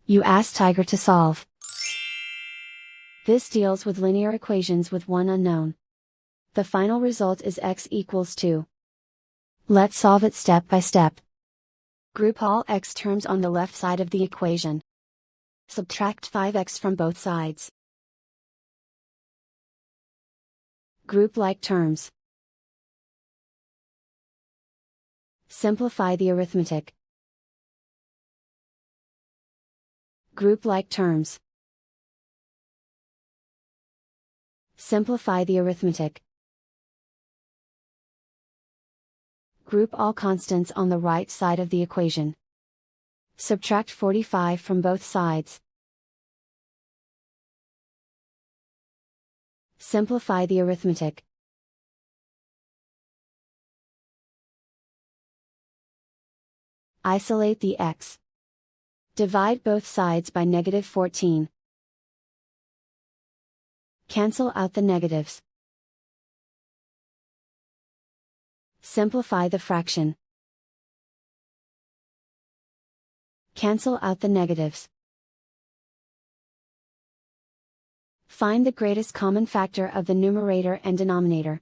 You ask Tiger to solve. This deals with linear equations with one unknown. The final result is x equals 2. Let's solve it step by step. Group all x terms on the left side of the equation. Subtract 5x from both sides. Group like terms. Simplify the arithmetic. Group like terms. Simplify the arithmetic. Group all constants on the right side of the equation. Subtract 45 from both sides. Simplify the arithmetic. Isolate the x. Divide both sides by -14. Cancel out the negatives. Simplify the fraction. Cancel out the negatives. Find the greatest common factor of the numerator and denominator.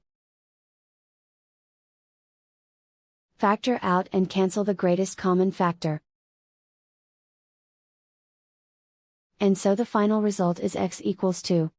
Factor out and cancel the greatest common factor. And so the final result is x equals 2.